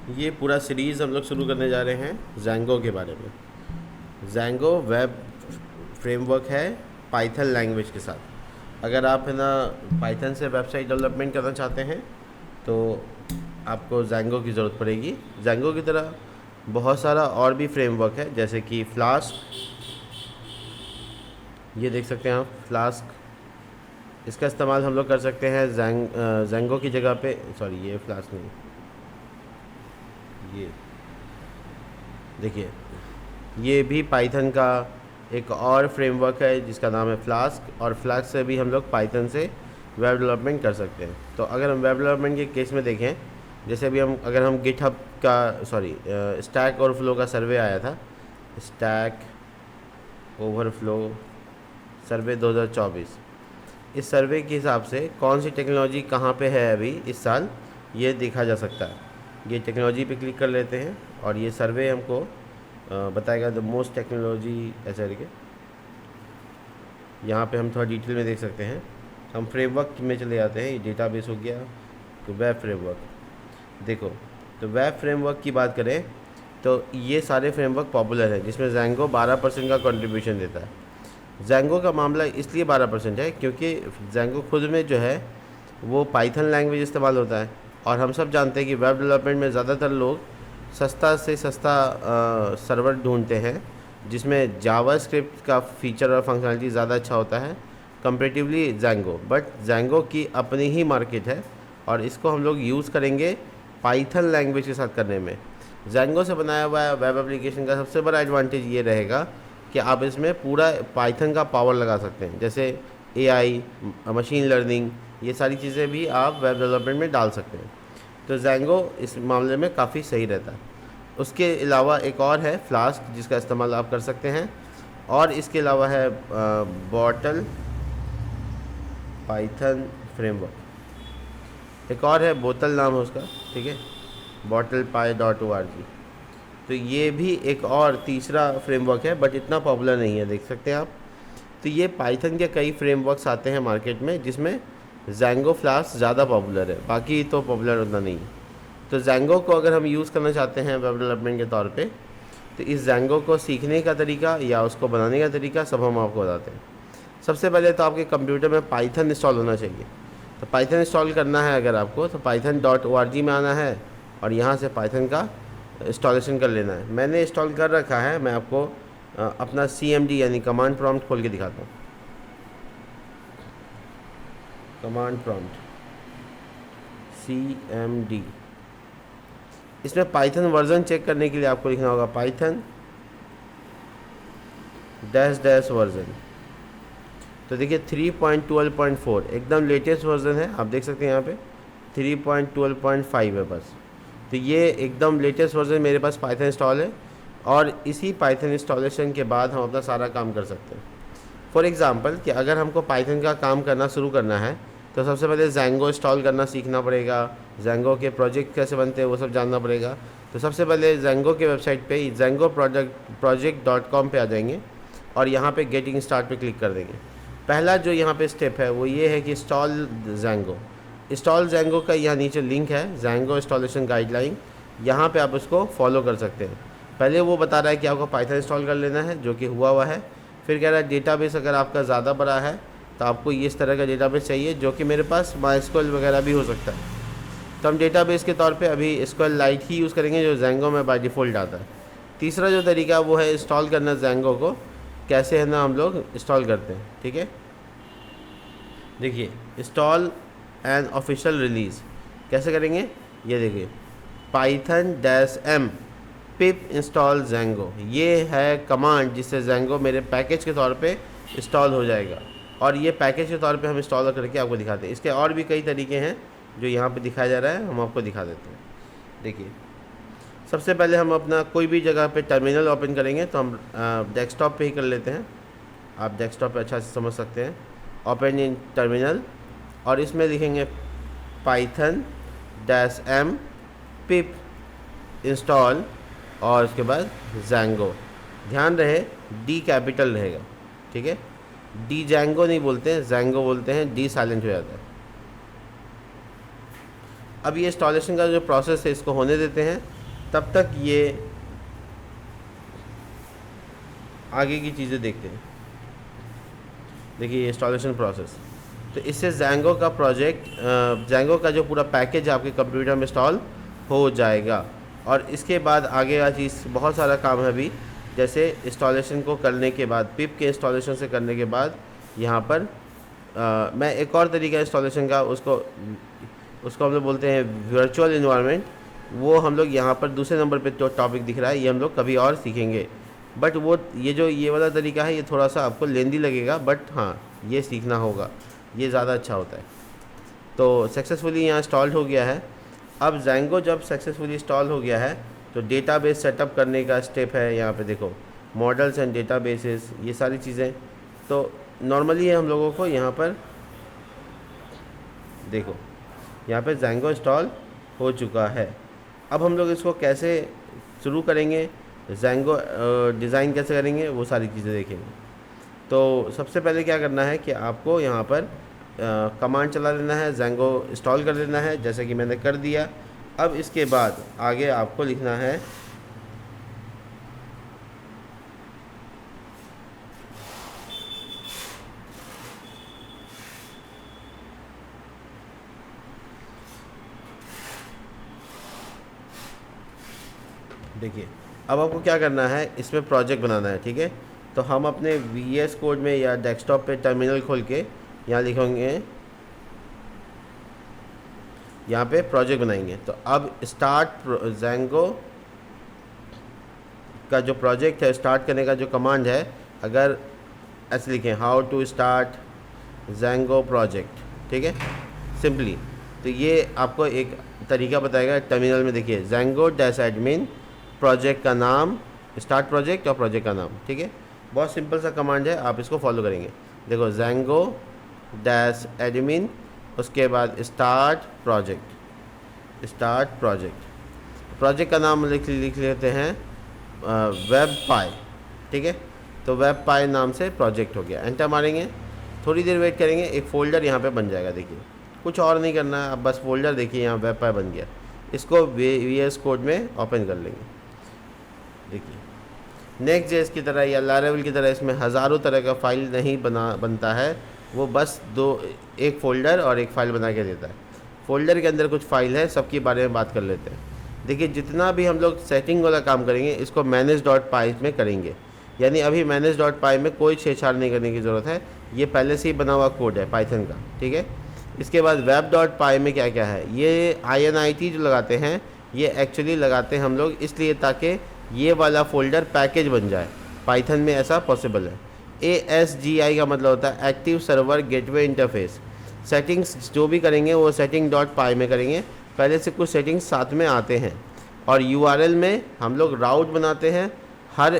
ये पूरा सीरीज़ हम लोग शुरू करने जा रहे हैं ज़ैंगो के बारे में। ज़ैंगो वेब फ्रेमवर्क है पाइथन लैंग्वेज के साथ। अगर आप है ना पाइथन से वेबसाइट डेवलपमेंट करना चाहते हैं तो आपको ज़ैंगो की ज़रूरत पड़ेगी। ज़ैंगो की तरह बहुत सारा और भी फ्रेमवर्क है, जैसे कि फ्लास्क, ये देख सकते हैं आप फ्लास्क। इसका इस्तेमाल हम लोग कर सकते हैं ज़ैंगो की जगह पे। सॉरी, ये फ्लास्क नहीं, ये देखिए, ये भी पाइथन का एक और फ्रेमवर्क है जिसका नाम है फ्लास्क, और फ्लास्क से भी हम लोग पाइथन से वेब डेवलपमेंट कर सकते हैं। तो अगर हम वेब डेवलपमेंट के केस में देखें, जैसे अभी अगर हम गिटहब का स्टैक ओवरफ्लो का सर्वे आया था, स्टैक ओवरफ्लो सर्वे 2024, इस सर्वे के हिसाब से कौन सी टेक्नोलॉजी कहाँ पे है अभी इस साल, ये देखा जा सकता है। ये टेक्नोलॉजी पे क्लिक कर लेते हैं और ये सर्वे हमको बताएगा द मोस्ट टेक्नोलॉजी ऐसा करके। यहाँ पे हम थोड़ा डिटेल में देख सकते हैं। हम फ्रेमवर्क में चले जाते हैं, ये डेटाबेस हो गया, तो वेब फ्रेमवर्क देखो। तो वेब फ्रेमवर्क की बात करें तो ये सारे फ्रेमवर्क पॉपुलर हैं, जिसमें ज़ैंगो 12% का कंट्रीब्यूशन देता है। ज़ैंगो का मामला इसलिए 12% है क्योंकि ज़ैंगो खुद में जो है वो पाइथन लैंग्वेज इस्तेमाल होता है, और हम सब जानते हैं कि वेब डेवलपमेंट में ज़्यादातर लोग सस्ता से सस्ता सर्वर ढूंढते हैं जिसमें जावास्क्रिप्ट का फीचर और फंक्शनलिटी ज़्यादा अच्छा होता है कंपेरेटिवली ज़ैंगो। बट ज़ैंगो की अपनी ही मार्केट है और इसको हम लोग यूज़ करेंगे पाइथन लैंग्वेज के साथ करने में। ज़ैंगो से बनाया हुआ वेब एप्लीकेशन का सबसे बड़ा एडवांटेज ये रहेगा कि आप इसमें पूरा पाइथन का पावर लगा सकते हैं, जैसे एआई, मशीन लर्निंग, ये सारी चीज़ें भी आप वेब डेवलपमेंट में डाल सकते हैं। तो ज़ैंगो इस मामले में काफ़ी सही रहता है। उसके अलावा एक और है फ्लास्क, जिसका इस्तेमाल आप कर सकते हैं, और इसके अलावा है बॉटल पाइथन फ्रेमवर्क, एक और है बोतल नाम है उसका, ठीक है, bottlepy.org। तो ये भी एक और तीसरा फ्रेमवर्क है, बट इतना पॉपुलर नहीं है, देख सकते हैं आप। तो ये पाइथन के कई फ्रेमवर्क्स आते हैं मार्केट में जिसमें ज़ैंगो फ्लास्क ज़्यादा पॉपुलर है, बाकी तो पॉपुलर उतना नहीं है। तो ज़ैंगो को अगर हम यूज़ करना चाहते हैं वेब डेवलपमेंट के तौर पे, तो इस ज़ैंगो को सीखने का तरीका या उसको बनाने का तरीका सब हम आपको बताते हैं। सबसे पहले तो आपके कंप्यूटर में पाइथन इंस्टॉल होना चाहिए। तो पाइथन इंस्टॉल करना है अगर आपको, तो python.org में आना है और यहाँ से पाइथन का इंस्टॉलेशन कर लेना है। मैंने इंस्टॉल कर रखा है, मैं आपको अपना CMD यानी कमांड प्रॉम्प्ट खोल के दिखाता हूँ। कमांड प्रॉम्प्ट CMD, इसमें पाइथन वर्जन चेक करने के लिए आपको लिखना होगा पाइथन डैश वर्जन। तो देखिए 3.12.4 एकदम लेटेस्ट वर्जन है, आप देख सकते हैं यहाँ पे 3.12.5 है बस। तो ये एकदम लेटेस्ट वर्जन मेरे पास पाइथन इंस्टॉल है, और इसी पाइथन इंस्टॉलेशन के बाद हम अपना सारा काम कर सकते हैं। फॉर एग्ज़ाम्पल कि अगर हमको पाइथन का काम करना शुरू करना है तो सबसे पहले ज़ैंगो इंस्टॉल करना सीखना पड़ेगा, ज़ैंगो के प्रोजेक्ट कैसे बनते हैं वो सब जानना पड़ेगा। तो सबसे पहले ज़ैंगो के वेबसाइट पे zengoproject.com पे आ जाएंगे और यहाँ पे गेटिंग स्टार्ट पे क्लिक कर देंगे। पहला जो यहाँ पे स्टेप है वो ये है कि इंस्टॉल ज़ैंगो का यहाँ नीचे लिंक है, ज़ैंगो इंस्टॉलेशन गाइडलाइन, यहाँ पे आप उसको फॉलो कर सकते हैं। पहले वो बता रहा है कि आपको पाइथन इंस्टॉल कर लेना है, जो कि हुआ है। फिर कह रहा है डेटाबेस अगर आपका ज़्यादा बड़ा है तो आपको ये इस तरह का डेटाबेस चाहिए, जो कि मेरे पास MySQL वगैरह भी हो सकता है। तो हम डेटाबेस के तौर पे अभी SQLite ही यूज़ करेंगे, जो ज़ैंगो में बाय डिफ़ॉल्ट आता है। तीसरा जो तरीका वो है इंस्टॉल करना ज़ैंगो को, कैसे है ना हम लोग इंस्टॉल करते हैं, ठीक है। देखिए इंस्टॉल एंड ऑफिशियल रिलीज़ कैसे करेंगे, ये देखिए python-m pip install ज़ैंगो, ये है कमांड जिससे ज़ैंगो मेरे पैकेज के तौर पे इंस्टॉल हो जाएगा, और ये पैकेज के तौर पे हम इंस्टॉल करके आपको दिखाते हैं। इसके और भी कई तरीके हैं जो यहाँ पे दिखाया जा रहा है, हम आपको दिखा देते हैं। देखिए सबसे पहले हम अपना कोई भी जगह पे टर्मिनल ओपन करेंगे, तो हम डेस्कटॉप पे ही कर लेते हैं। आप डेस्कटॉप पे अच्छा से समझ सकते हैं। ओपन इन टर्मिनल, और इसमें लिखेंगे python-m pip इंस्टॉल, और उसके बाद ज़ैंगो। ध्यान रहे डी कैपिटल रहेगा, ठीक है। डी ज़ैंगो नहीं बोलते हैं, ज़ैंगो बोलते हैं, डी साइलेंट हो जाता है। अब ये इंस्टॉलेशन का जो प्रोसेस है इसको होने देते हैं, तब तक ये आगे की चीज़ें देखते हैं। देखिए इंस्टॉलेशन प्रोसेस, तो इससे Django का प्रोजेक्ट, Django का जो पूरा पैकेज आपके कंप्यूटर में इंस्टॉल हो जाएगा। और इसके बाद आगे का चीज़ बहुत सारा काम है अभी, जैसे इंस्टॉलेशन को करने के बाद, पिप के इंस्टॉलेशन से करने के बाद यहाँ पर मैं एक और तरीका इंस्टॉलेशन का, उसको हम लोग बोलते हैं वर्चुअल इन्वायरमेंट। वो हम लोग यहाँ पर दूसरे नंबर पे जो टॉपिक दिख रहा है ये हम लोग कभी और सीखेंगे। बट वो ये वाला तरीका है ये थोड़ा सा आपको लेंदी लगेगा, बट हाँ ये सीखना होगा, ये ज़्यादा अच्छा होता है। तो सक्सेसफुली यहाँ इंस्टॉल्ड हो गया है। अब Django जब सक्सेसफुली इंस्टॉल हो गया है तो डेटाबेस सेटअप करने का स्टेप है। यहाँ पे देखो मॉडल्स एंड डेटाबेसेस, ये सारी चीज़ें। तो नॉर्मली हम लोगों को यहाँ पर देखो, यहाँ पे Django इंस्टॉल हो चुका है। अब हम लोग इसको कैसे शुरू करेंगे, Django डिज़ाइन कैसे करेंगे, वो सारी चीज़ें देखेंगे। तो सबसे पहले क्या करना है कि आपको यहाँ पर कमांड चला लेना है, Django इंस्टॉल कर लेना है, जैसे कि मैंने कर दिया। अब इसके बाद आगे आपको लिखना है देखिए अब आपको क्या करना है, इसमें प्रोजेक्ट बनाना है, ठीक है। तो हम अपने VS कोड में या डेस्कटॉप पे टर्मिनल खोल के यहाँ लिखेंगे, यहाँ पे प्रोजेक्ट बनाएंगे। तो अब स्टार्ट Django का जो प्रोजेक्ट है, स्टार्ट करने का जो कमांड है, अगर ऐसे लिखें how to start Django project, ठीक है, सिंपली। तो ये आपको एक तरीका बताएगा टर्मिनल में। देखिए Django-admin, प्रोजेक्ट का नाम, स्टार्ट प्रोजेक्ट और प्रोजेक्ट का नाम, ठीक है। बहुत सिंपल सा कमांड है, आप इसको फॉलो करेंगे। देखो Django-admin, उसके बाद स्टार्ट प्रोजेक्ट, प्रोजेक्ट का नाम लिख लेते हैं WebPy, ठीक है। तो WebPy नाम से प्रोजेक्ट हो गया। एंटर मारेंगे, थोड़ी देर वेट करेंगे, एक फ़ोल्डर यहाँ पे बन जाएगा। देखिए कुछ और नहीं करना है, अब बस फोल्डर देखिए यहाँ WebPy बन गया। इसको VS कोड में ओपन कर लेंगे। देखिए Next.js की तरह या Laravel की तरह इसमें हज़ारों तरह का फाइल नहीं बनता है, वो बस एक फ़ोल्डर और एक फ़ाइल बना के देता है। फ़ोल्डर के अंदर कुछ फ़ाइल है, सबके बारे में बात कर लेते हैं। देखिए जितना भी हम लोग सेटिंग वाला काम करेंगे इसको manage.py में करेंगे, यानी अभी manage.py में कोई छेड़छाड़ नहीं करने की ज़रूरत है, ये पहले से ही बना हुआ कोड है पाइथन का, ठीक है। इसके बाद web.py में क्या क्या है, ये INIT जो लगाते हैं ये एक्चुअली लगाते हैं हम लोग इसलिए ताकि ये वाला फ़ोल्डर पैकेज बन जाए। पाइथन में ऐसा पॉसिबल है। ASGI का मतलब होता है active server gateway interface. Settings जो भी करेंगे वो setting.py में करेंगे, पहले से कुछ सेटिंग्स साथ में आते हैं। और URL में हम लोग राउट बनाते हैं, हर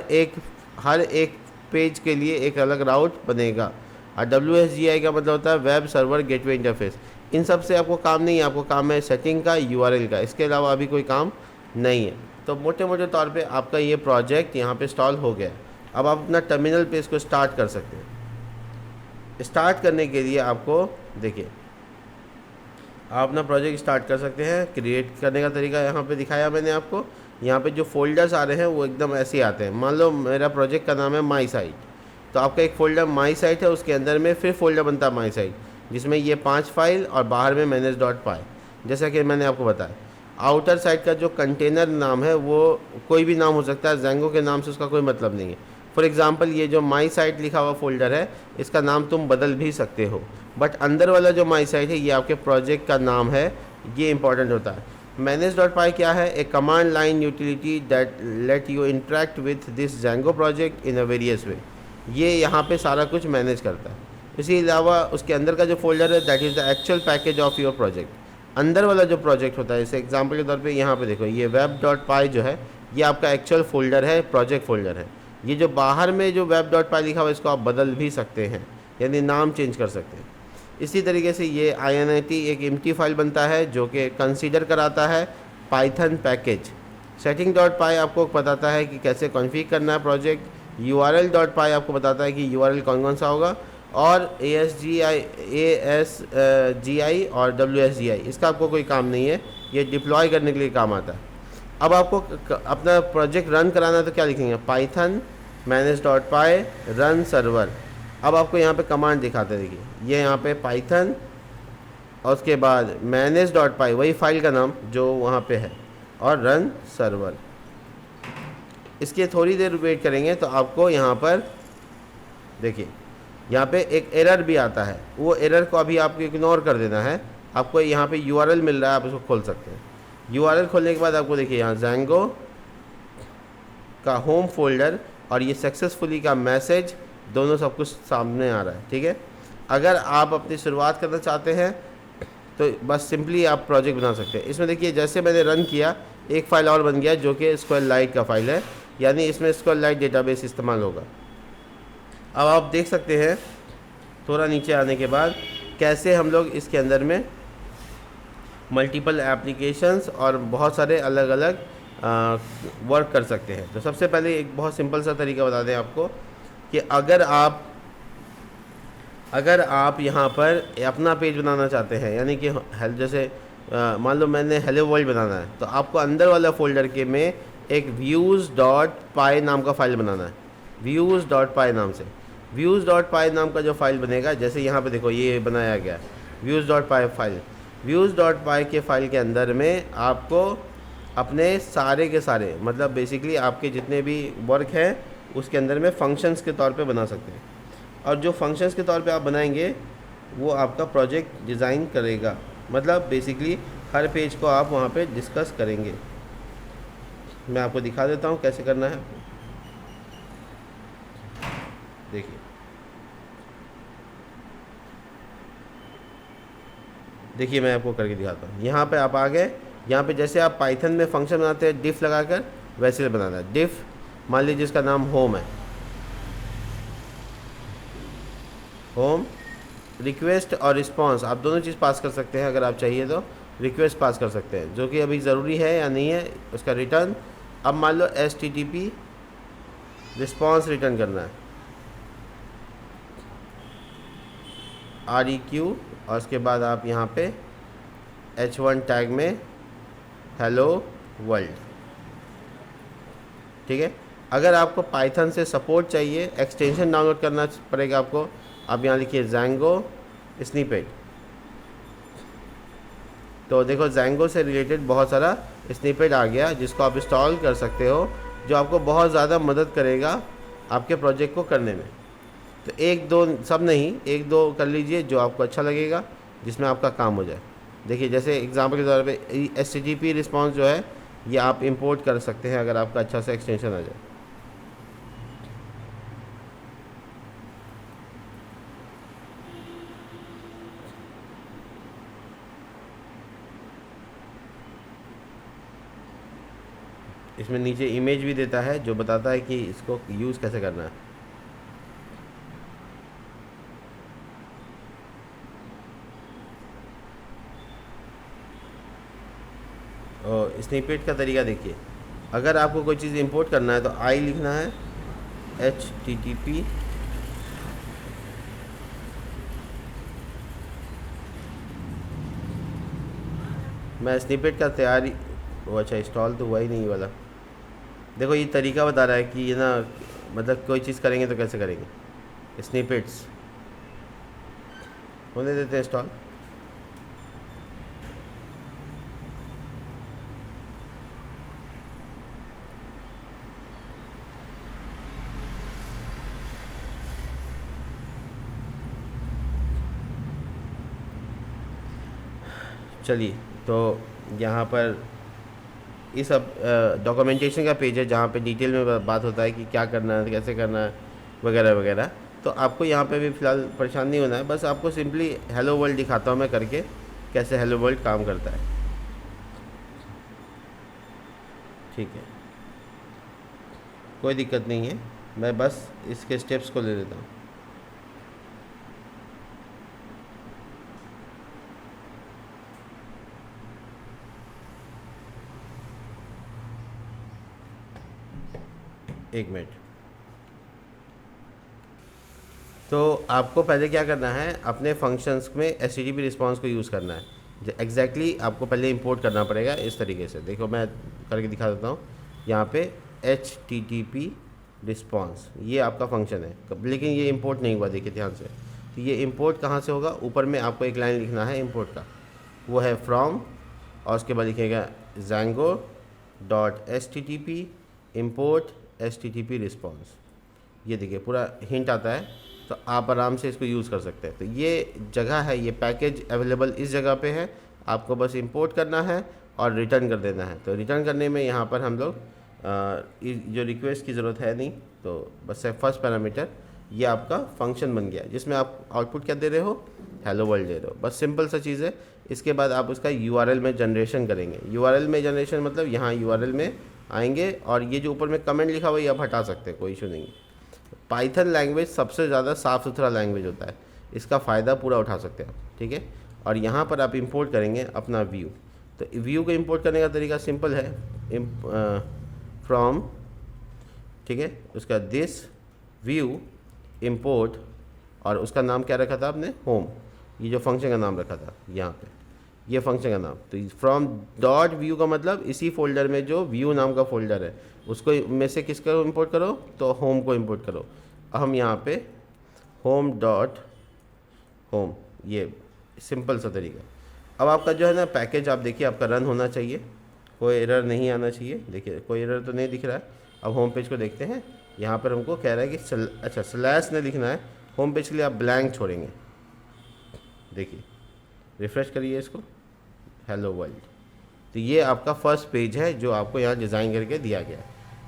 एक पेज के लिए एक अलग राउट बनेगा। और WSGI का मतलब होता है वेब सर्वर गेटवे इंटरफेस। इन सब से आपको काम नहीं है, आपको काम है सेटिंग का, URL का, इसके अलावा अभी कोई काम नहीं है। तो मोटे मोटे तौर पे आपका ये प्रोजेक्ट यहाँ पे इंस्टॉल हो गया। अब आप अपना टर्मिनल पे इसको स्टार्ट कर सकते हैं। स्टार्ट करने के लिए आपको देखिए, आप अपना प्रोजेक्ट स्टार्ट कर सकते हैं। क्रिएट करने का तरीका यहाँ पे दिखाया मैंने आपको। यहाँ पे जो फोल्डर्स आ रहे हैं वो एकदम ऐसे ही आते हैं। मान लो मेरा प्रोजेक्ट का नाम है माई साइट, तो आपका एक फ़ोल्डर माई साइट है, उसके अंदर में फिर फोल्डर बनता है माई साइट, जिसमें ये 5 फाइल और बाहर में manage.py। जैसा कि मैंने आपको बताया, आउटर साइड का जो कंटेनर नाम है वो कोई भी नाम हो सकता है, Django के नाम से उसका कोई मतलब नहीं है। फॉर एग्जांपल ये जो माई साइट लिखा हुआ फोल्डर है इसका नाम तुम बदल भी सकते हो, बट अंदर वाला जो माई साइट है ये आपके प्रोजेक्ट का नाम है, ये इंपॉर्टेंट होता है। manage.py क्या है, एक command line utility that let you interact with this Django project in a various वे। ये यहाँ पे सारा कुछ मैनेज करता है। इसके अलावा उसके अंदर का जो फोल्डर है that is the actual package of your project. अंदर वाला जो प्रोजेक्ट होता है, जैसे एग्जांपल के तौर पे यहाँ पे देखो ये web.py जो है ये आपका एक्चुअल फोल्डर है, प्रोजेक्ट फोल्डर है। ये जो बाहर में जो web.py लिखा हुआ है इसको आप बदल भी सकते हैं, यानी नाम चेंज कर सकते हैं। इसी तरीके से ये INIT एक एम्प्टी फाइल बनता है जो कि कंसीडर कराता है पाइथन पैकेज। setting.py आपको बताता है कि कैसे कॉन्फ़िगर करना है प्रोजेक्ट। url.py आपको बताता है कि URL कौन कौन सा होगा। और ASGI और WSGI, इसका आपको कोई काम नहीं है, ये डिप्लॉय करने के लिए काम आता है। अब आपको अपना प्रोजेक्ट रन कराना है तो क्या लिखेंगे, पाइथन manage.py रन सर्वर। अब आपको यहाँ पे कमांड दिखाते हैं, देखिए ये यहाँ पे पाइथन और उसके बाद manage.py, वही फाइल का नाम जो वहाँ पे है, और रन सर्वर। इसके थोड़ी देर वेट करेंगे तो आपको यहाँ पर देखिए यहाँ पे एक एरर भी आता है, वो एरर को अभी आपको इग्नोर कर देना है। आपको यहाँ पे URL मिल रहा है, आप इसको खोल सकते हैं। URL खोलने के बाद आपको देखिए यहाँ Django का होम फोल्डर और ये सक्सेसफुली का मैसेज, दोनों सब कुछ सामने आ रहा है, ठीक है। अगर आप अपनी शुरुआत करना चाहते हैं तो बस सिंपली आप प्रोजेक्ट बना सकते हैं। इसमें देखिए जैसे मैंने रन किया, एक फ़ाइल और बन गया जो कि SQLite का फ़ाइल है, यानी इसमें SQLite डेटाबेस इस्तेमाल होगा। अब आप देख सकते हैं थोड़ा नीचे आने के बाद कैसे हम लोग इसके अंदर में मल्टीपल एप्लीकेशंस और बहुत सारे अलग अलग वर्क कर सकते हैं। तो सबसे पहले एक बहुत सिंपल सा तरीका बता दें आपको कि अगर आप यहाँ पर अपना पेज बनाना चाहते हैं, यानी कि जैसे मान लो मैंने हेलो वर्ल्ड बनाना है, तो आपको अंदर वाला फोल्डर के में एक views.py नाम का फ़ाइल बनाना है, views.py नाम से। views.py नाम का जो फाइल बनेगा, जैसे यहाँ पे देखो ये बनाया गया views.py फाइल। views.py के फाइल के अंदर में आपको अपने सारे के सारे, मतलब बेसिकली आपके जितने भी वर्क हैं उसके अंदर में फंक्शंस के तौर पे बना सकते हैं, और जो फंक्शंस के तौर पे आप बनाएंगे वो आपका प्रोजेक्ट डिज़ाइन करेगा। मतलब बेसिकली हर पेज को आप वहाँ पे डिस्कस करेंगे। मैं आपको दिखा देता हूँ कैसे करना है। देखिए मैं आपको करके दिखाता हूँ। यहाँ पे आप आ गए, यहाँ पे जैसे आप पाइथन में फंक्शन बनाते हैं डिफ लगाकर, वैसे बनाना है। डिफ मान लीजिए इसका नाम होम है, होम रिक्वेस्ट और रिस्पांस आप दोनों चीज़ पास कर सकते हैं। अगर आप चाहिए तो रिक्वेस्ट पास कर सकते हैं, जो कि अभी ज़रूरी है या नहीं है उसका रिटर्न। अब मान लो HTTP रिस्पांस रिटर्न करना है, REQ, और उसके बाद आप यहाँ पे H1 टैग में हेलो वर्ल्ड, ठीक है। अगर आपको पाइथन से सपोर्ट चाहिए, एक्सटेंशन डाउनलोड करना पड़ेगा आपको। आप यहाँ लिखिए Django स्निपेट। तो देखो Django से रिलेटेड बहुत सारा स्निपेट आ गया, जिसको आप इंस्टॉल कर सकते हो, जो आपको बहुत ज़्यादा मदद करेगा आपके प्रोजेक्ट को करने में। तो एक दो सब नहीं, एक दो कर लीजिए जो आपको अच्छा लगेगा, जिसमें आपका काम हो जाए। देखिए जैसे एग्जांपल के तौर पे HTTP रिस्पांस जो है ये आप इंपोर्ट कर सकते हैं, अगर आपका अच्छा सा एक्सटेंशन आ जाए। इसमें नीचे इमेज भी देता है जो बताता है कि इसको यूज़ कैसे करना है। और स्निपेट का तरीका देखिए, अगर आपको कोई चीज़ इंपोर्ट करना है तो आई लिखना है, HTTP मैं स्निपेट का तैयारी, वो अच्छा इंस्टॉल तो हुआ ही नहीं वाला। देखो ये तरीका बता रहा है कि ये ना, मतलब कोई चीज़ करेंगे तो कैसे करेंगे। स्निपेट्स होने देते हैं इंस्टॉल। चलिए, तो यहाँ पर इस सब डॉक्यूमेंटेशन का पेज है जहाँ पे डिटेल में बात होता है कि क्या करना है, कैसे करना है, वगैरह वगैरह। तो आपको यहाँ पे भी फ़िलहाल परेशान नहीं होना है, बस आपको सिंपली हेलो वर्ल्ड दिखाता हूँ मैं करके कैसे हेलो वर्ल्ड काम करता है, ठीक है। कोई दिक्कत नहीं है, मैं बस इसके स्टेप्स को ले लेता हूँ। एक मिनट। तो आपको पहले क्या करना है, अपने फंक्शंस में HTTP रिस्पॉन्स को यूज़ करना है। एग्जैक्टली आपको पहले इंपोर्ट करना पड़ेगा इस तरीके से। देखो मैं करके दिखा देता हूँ। यहाँ पे HTTP रिस्पॉन्स ये आपका फंक्शन है, लेकिन ये इंपोर्ट नहीं हुआ, देखिए ध्यान से। तो ये इंपोर्ट कहाँ से होगा, ऊपर में आपको एक लाइन लिखना है इंपोर्ट का, वो है फ्रॉम, और उसके बाद लिखेगा Django.http import HTTP रिस्पॉन्स। ये देखिए पूरा हिंट आता है, तो आप आराम से इसको यूज़ कर सकते हैं। तो ये जगह है, ये पैकेज अवेलेबल इस जगह पे है, आपको बस इंपोर्ट करना है और रिटर्न कर देना है। तो रिटर्न करने में यहाँ पर हम लोग जो रिक्वेस्ट की ज़रूरत है नहीं, तो बस है फर्स्ट पैरामीटर, ये आपका फंक्शन बन गया जिसमें आप आउटपुट क्या दे रहे हो, हेलो वर्ल्ड दे रहे हो। बस सिंपल सा चीज़ है। इसके बाद आप उसका URL में जनरेशन करेंगे। URL में जनरेशन मतलब यहाँ URL में आएंगे, और ये जो ऊपर में कमेंट लिखा हुआ है ये आप हटा सकते हैं, कोई इशू नहीं है। पाइथन लैंग्वेज सबसे ज़्यादा साफ़ सुथरा लैंग्वेज होता है, इसका फ़ायदा पूरा उठा सकते हैं आप, ठीक है। और यहाँ पर आप इंपोर्ट करेंगे अपना व्यू। तो व्यू को इंपोर्ट करने का तरीका सिंपल है, फ्रॉम, ठीक है, उसका दिस व्यू इंपोर्ट, और उसका नाम क्या रखा था आपने, होम। ये जो फंक्शन का नाम रखा था यहाँ पे, ये फंक्शन का नाम। तो फ्रॉम डॉट व्यू का मतलब इसी फोल्डर में जो व्यू नाम का फोल्डर है उसको में से किसका इंपोर्ट करो, तो होम को इंपोर्ट करो। हम यहाँ पे होम डॉट होम, ये सिंपल सा तरीका। अब आपका जो है ना पैकेज, आप देखिए आपका रन होना चाहिए, कोई एरर नहीं आना चाहिए। देखिए कोई एरर तो नहीं दिख रहा है। अब होम पेज को देखते हैं, यहाँ पर हमको कह रहा है कि अच्छा स्लैश नहीं लिखना है, होम पेज के लिए आप ब्लैंक छोड़ेंगे। देखिए रिफ़्रेश करिए इसको, हेलो वर्ल्ड। तो ये आपका फर्स्ट पेज है जो आपको यहाँ डिज़ाइन करके दिया गया है।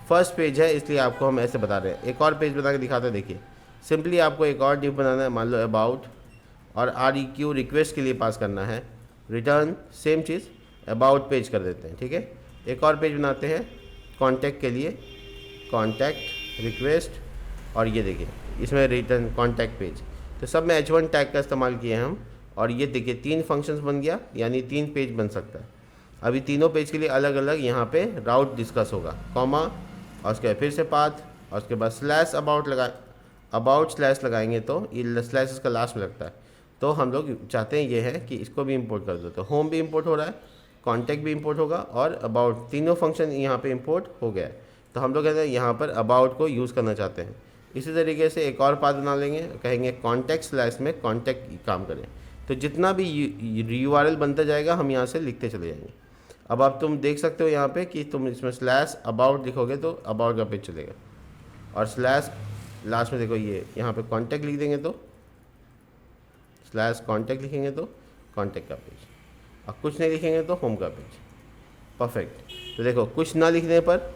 फर्स्ट पेज है इसलिए आपको हम ऐसे बता रहे हैं। एक और पेज बना के दिखाते हैं। देखिए सिंपली आपको एक और डिव बनाना है, मान लो अबाउट, और REQ रिक्वेस्ट के लिए पास करना है, return same cheese about page कर देते हैं, ठीक है। एक और पेज बनाते हैं कॉन्टैक्ट के लिए, कॉन्टैक्ट रिक्वेस्ट, और ये देखिए इसमें रिटर्न कॉन्टैक्ट पेज। तो सब में H1 टैग का इस्तेमाल किए हैं हम, और ये देखिए 3 फंक्शंस बन गया, यानी 3 पेज बन सकता है। अभी तीनों पेज के लिए अलग अलग यहाँ पे राउट डिस्कस होगा, कॉमा, और उसके बाद फिर से पाथ, और उसके बाद स्लैश अबाउट अबाउट स्लैश लगाएंगे, तो ये स्लैश इसका लास्ट में लगता है। तो हम लोग चाहते हैं ये है कि इसको भी इंपोर्ट कर दो। तो होम भी इंपोर्ट हो रहा है, कॉन्टैक्ट भी इंपोर्ट होगा, और अबाउट, तीनों फंक्शन यहाँ पे इंपोर्ट हो गया है। तो हम लोग कहते हैं यहाँ पर अबाउट को यूज़ करना चाहते हैं। इसी तरीके से एक और पाथ बना लेंगे, कहेंगे कॉन्टैक्ट स्लैश में कॉन्टैक्ट काम करें। तो जितना भी URL बनता जाएगा हम यहाँ से लिखते चले जाएंगे। अब आप तुम देख सकते हो यहाँ पे कि तुम इसमें स्लैश अबाउट लिखोगे तो अबाउट का पेज चलेगा, और स्लैश लास्ट में देखो ये यहाँ पे कॉन्टैक्ट लिख देंगे तो स्लैश कॉन्टैक्ट लिखेंगे तो कॉन्टैक्ट का पेज, और कुछ नहीं लिखेंगे तो होम का पेज। परफेक्ट। तो देखो कुछ ना लिखने पर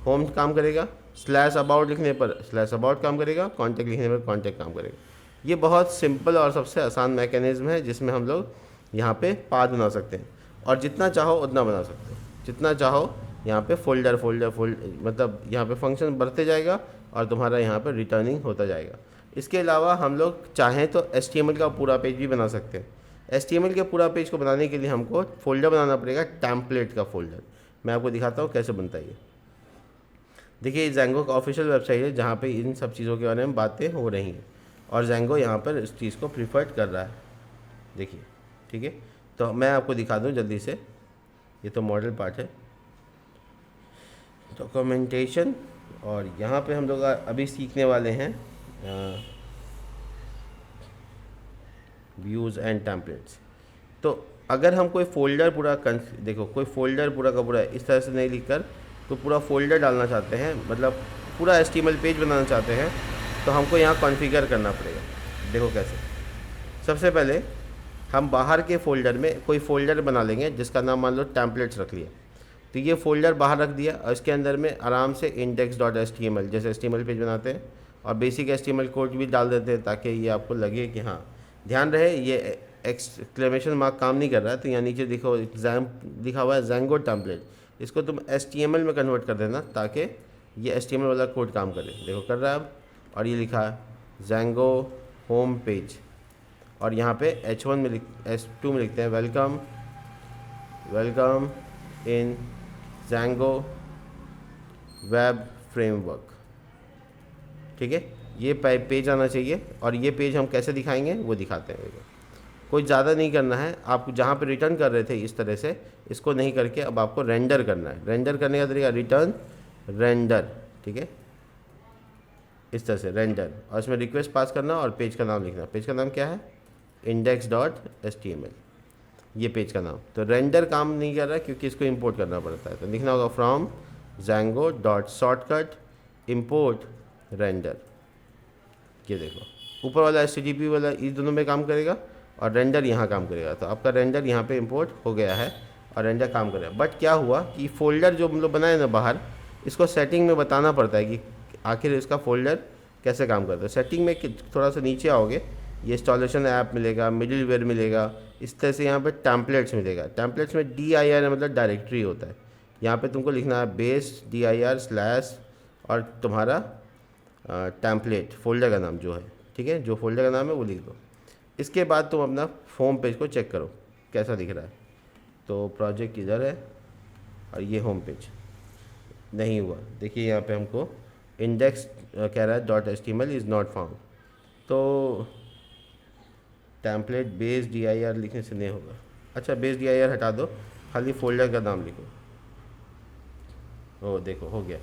होम काम करेगा, स्लैश अबाउट लिखने पर स्लैश अबाउट काम करेगा, कॉन्टैक्ट लिखने पर कॉन्टैक्ट काम करेगा। ये बहुत सिंपल और सबसे आसान मैकेनिज्म है जिसमें हम लोग यहाँ पे पाथ बना सकते हैं, और जितना चाहो उतना बना सकते हैं। जितना चाहो यहाँ पे फोल्डर मतलब यहाँ पे फंक्शन बढ़ते जाएगा और तुम्हारा यहाँ पे रिटर्निंग होता जाएगा। इसके अलावा हम लोग चाहें तो HTML का पूरा पेज भी बना सकते हैं। HTML के पूरा पेज को बनाने के लिए हमको फोल्डर बनाना पड़ेगा, टेम्पलेट का फोल्डर। मैं आपको दिखाता हूँ कैसे बनता है ये। देखिए ये Django का ऑफिशियल वेबसाइट है जहाँ पे इन सब चीज़ों के बारे में बातें हो रही हैं, और Django यहाँ पर इस चीज़ को प्रीफर्ड कर रहा है। देखिए ठीक है, तो मैं आपको दिखा दूँ जल्दी से। ये तो मॉडल पार्ट है, डॉक्यूमेंटेशन, और यहाँ पे हम लोग अभी सीखने वाले हैं व्यूज़ एंड टेम्पलेट्स। तो अगर हम कोई फ़ोल्डर पूरा देखो कोई फ़ोल्डर पूरा का पूरा इस तरह से नहीं लिखकर तो पूरा फ़ोल्डर डालना चाहते हैं, मतलब पूरा HTML पेज बनाना चाहते हैं, तो हमको यहाँ कॉन्फ़िगर करना पड़ेगा। देखो कैसे। सबसे पहले हम बाहर के फ़ोल्डर में कोई फ़ोल्डर बना लेंगे जिसका नाम मान लो टेम्पलेट्स रख लिया। तो ये फ़ोल्डर बाहर रख दिया, और इसके अंदर में आराम से index.html जैसे HTML पेज बनाते हैं, और बेसिक HTML कोड भी डाल देते हैं ताकि ये आपको लगे कि हाँ ध्यान रहे ये एक्सक्लेमेशन मार्क काम नहीं कर रहा है। तो यहाँ नीचे देखो एग्जाम लिखा हुआ है Django टेम्पलेट, इसको तुम HTML में कन्वर्ट कर देना ताकि ये HTML वाला कोड काम करे। देखो कर रहा है अब, और ये लिखा है Django होम पेज, और यहाँ पे H1 में H2 में लिखते हैं welcome in Django web framework. ठीक है, ये पेज आना चाहिए। और ये पेज हम कैसे दिखाएंगे वो दिखाते हैं। देखो कोई ज़्यादा नहीं करना है, आप जहाँ पे रिटर्न कर रहे थे इस तरह से, इसको नहीं करके अब आपको रेंडर करना है। रेंडर करने का तरीका रिटर्न रेंडर, ठीक है, इस तरह से रेंडर, और इसमें रिक्वेस्ट पास करना और पेज का नाम लिखना। पेज का नाम क्या है, index.html, ये पेज का नाम। तो रेंडर काम नहीं कर रहा क्योंकि इसको इंपोर्ट करना पड़ता है, तो लिखना होगा from Django dot shortcut import render. ये देखो ऊपर वाला HTTP वाला इस दोनों में काम करेगा और रेंडर यहाँ काम करेगा। तो आपका रेंडर यहाँ पे इंपोर्ट हो गया है और रेंडर काम करेगा। बट क्या हुआ कि फोल्डर जो हम लोग बनाए ना बाहर, इसको सेटिंग में बताना पड़ता है कि आखिर इसका फोल्डर कैसे काम करता है। सेटिंग में थोड़ा सा नीचे आओगे, ये इंस्टॉलेशन ऐप मिलेगा, मिडिलवेयर मिलेगा, इस तरह से यहाँ पे टेम्पलेट्स मिलेगा। टेम्पलेट्स में dir मतलब डायरेक्टरी होता है। यहाँ पे तुमको लिखना है बेस dir/ और तुम्हारा टेम्पलेट फोल्डर का नाम जो है, ठीक है, जो फोल्डर का नाम है वो लिख दो। इसके बाद तुम अपना होम पेज को चेक करो कैसा दिख रहा है। तो प्रोजेक्ट इधर है और ये होम पेज नहीं हुआ। देखिए यहाँ पे हमको इंडेक्स कह रहा है .html इज़ नॉट फाउंड। तो टेम्पलेट बेस dir लिखने से नहीं होगा। अच्छा बेस dir हटा दो, खाली फोल्डर का नाम लिखो। ओ देखो हो गया।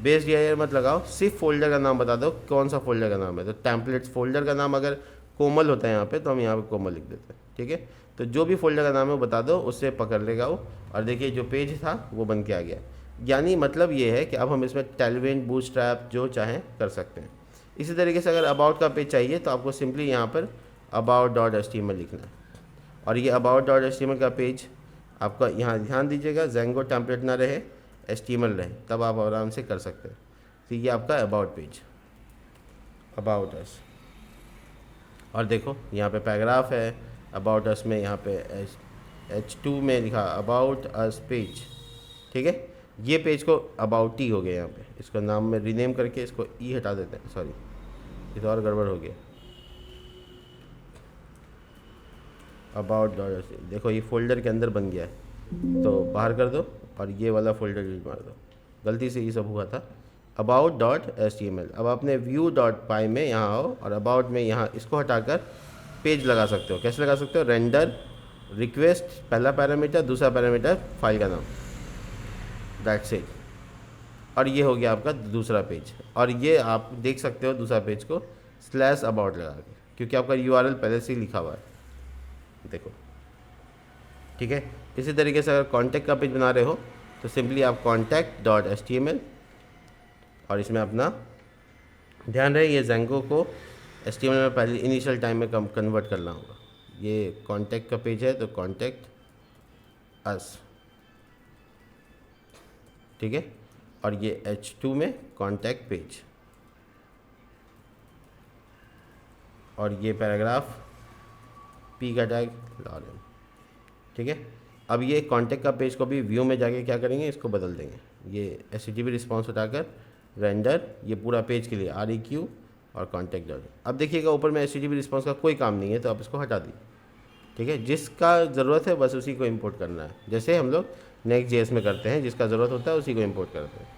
बेस dir मत लगाओ, सिर्फ फोल्डर का नाम बता दो कौन सा फोल्डर का नाम है। तो टेम्पलेट्स फोल्डर का नाम अगर कोमल होता है यहाँ पे, तो हम यहाँ पे कोमल लिख देते हैं, ठीक है। तो जो भी फोल्डर का नाम है वो बता दो, उससे पकड़ लेगा वो। और देखिए जो पेज था वो बन के आ गया। यानी मतलब ये है कि अब हम इसमें टेलविंड बूटस्ट्रैप जो चाहें कर सकते हैं। इसी तरीके से अगर अबाउट का पेज चाहिए तो आपको सिंपली यहाँ पर about.html लिखना है। और ये about.html का पेज आपका यहाँ ध्यान दीजिएगा, Django टेम्पलेट ना रहे, HTML रहे, तब आप आराम से कर सकते हैं। तो ये आपका अबाउट पेज, अबाउट अस। और देखो यहाँ पे पैराग्राफ है अबाउट अस में, यहाँ पे H2 में लिखा अबाउट अस पेज, ठीक है। ये पेज को अबाउट ही हो गया। यहाँ पे इसको नाम में रीनेम करके इसको ई हटा देते हैं, सॉरी ये तो और गड़बड़ हो गया। about.html देखो ये फोल्डर के अंदर बन गया है, तो बाहर कर दो और ये वाला फोल्डर यूज मार दो। गलती से ये सब हुआ था। about.html। अब आपने view.py में यहाँ आओ और अबाउट में यहाँ इसको हटाकर पेज लगा सकते हो। कैसे लगा सकते हो, रेंडर रिक्वेस्ट पहला पैरामीटर, दूसरा पैरामीटर फाइल का नाम, दैट्स इट। और ये हो गया आपका दूसरा पेज। और ये आप देख सकते हो दूसरा पेज को /about लगा के, क्योंकि आपका URL पहले से ही लिखा हुआ है, देखो, ठीक है। इसी तरीके से अगर कॉन्टैक्ट का पेज बना रहे हो तो सिंपली आप contact.html, और इसमें अपना ध्यान रहे ये Django को HTML में पहले इनिशियल टाइम में कन्वर्ट करना होगा। ये कॉन्टैक्ट का पेज है तो कॉन्टैक्ट अस, ठीक है। और ये H2 में कॉन्टैक्ट पेज, और ये पैराग्राफ P का टैग लॉगिन, ठीक है। अब ये कॉन्टैक्ट का पेज को भी व्यू में जाके क्या करेंगे, इसको बदल देंगे। ये HTTP रिस्पॉन्स हटाकर रेंडर, ये पूरा पेज के लिए REQ और कॉन्टैक्ट डॉट। अब देखिएगा ऊपर में HTTP रिस्पॉन्स का कोई काम नहीं है, तो आप इसको हटा दी, ठीक है। जिसका ज़रूरत है बस उसी को इंपोर्ट करना है, जैसे हम लोग Next.js में करते हैं, जिसका ज़रूरत होता है उसी को इंपोर्ट करते हैं।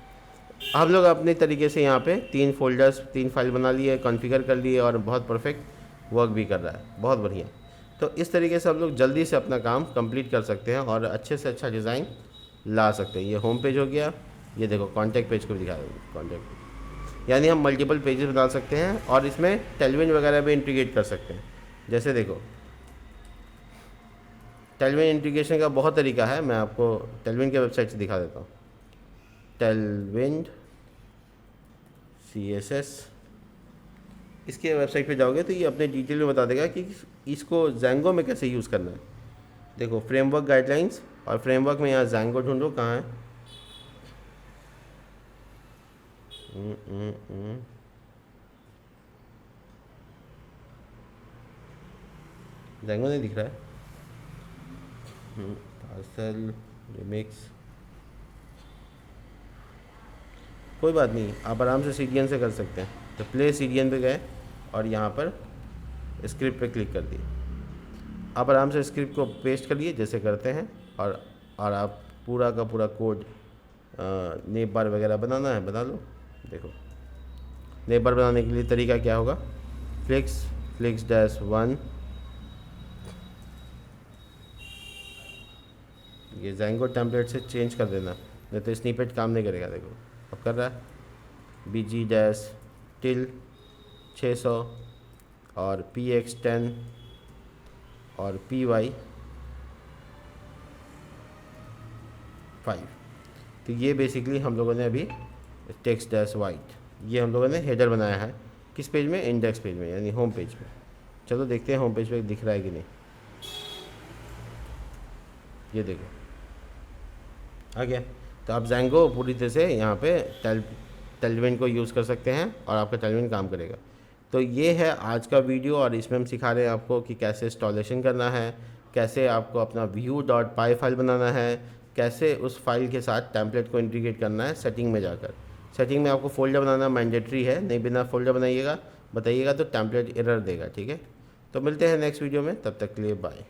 हम लोग अपने तरीके से यहाँ पे 3 फोल्डर्स 3 फाइल बना लिए, कॉन्फ़िगर कर लिए, और बहुत परफेक्ट वर्क भी कर रहा है, बहुत बढ़िया। तो इस तरीके से हम लोग जल्दी से अपना काम कंप्लीट कर सकते हैं और अच्छे से अच्छा डिज़ाइन ला सकते हैं। ये होम पेज हो गया, ये देखो कॉन्टैक्ट पेज को भी दिखा देंगे, कॉन्टैक्ट पेज। यानी हम मल्टीपल पेजेस बना सकते हैं और इसमें टेलविंड वगैरह भी इंटीग्रेट कर सकते हैं। जैसे देखो टेलविंड इंटीग्रेशन का बहुत तरीका है, मैं आपको टेलविंड के वेबसाइट से दिखा देता हूँ। टेलविंड CSS, इसके वेबसाइट पे जाओगे तो ये अपने डिटेल में बता देगा कि इसको Django में कैसे यूज़ करना है। देखो फ्रेमवर्क गाइडलाइंस, और फ्रेमवर्क में यहाँ Django ढूंढो कहाँ है। Django नहीं दिख रहा है। पार्सल रिमिक्स, कोई बात नहीं, आप आराम से CDN से कर सकते हैं। तो प्ले CDN पे गए और यहाँ पर स्क्रिप्ट पे क्लिक कर दिए। आप आराम से स्क्रिप्ट को पेस्ट कर लिए जैसे करते हैं, और आप पूरा का पूरा कोड नेम बार वगैरह बनाना है बना लो। देखो नेबर बनाने के लिए तरीका क्या होगा, फ्लिक्स डैश 1, ये ज़ैंगो टेम्पलेट से चेंज कर देना, नहीं तो स्निपेट काम नहीं करेगा। देखो अब कर रहा है, BG डैश टिल 600 और PX 10 और PY 5। तो ये बेसिकली हम लोगों ने अभी टेक्स्ट डैश वाइट, ये हम लोगों ने हेडर बनाया है किस पेज में, इंडेक्स पेज में यानी होम पेज पे। चलो देखते हैं होम पेज पे दिख रहा है कि नहीं। ये देखो आ गया। तो आप ज़ैंगो पूरी तरह से यहाँ पे टेलविन को यूज़ कर सकते हैं और आपका टेलविन काम करेगा। तो ये है आज का वीडियो और इसमें हम सिखा रहे हैं आपको कि कैसे इंस्टॉलेशन करना है, कैसे आपको अपना view.py फाइल बनाना है, कैसे उस फाइल के साथ टेम्पलेट को इंटीग्रेट करना है सेटिंग में जाकर। सेटिंग में आपको फ़ोल्डर बनाना मैंडेटरी है, नहीं बिना फ़ोल्डर बताइएगा तो टेम्पलेट एरर देगा। ठीक है, तो मिलते हैं नेक्स्ट वीडियो में, तब तक के लिए बाय।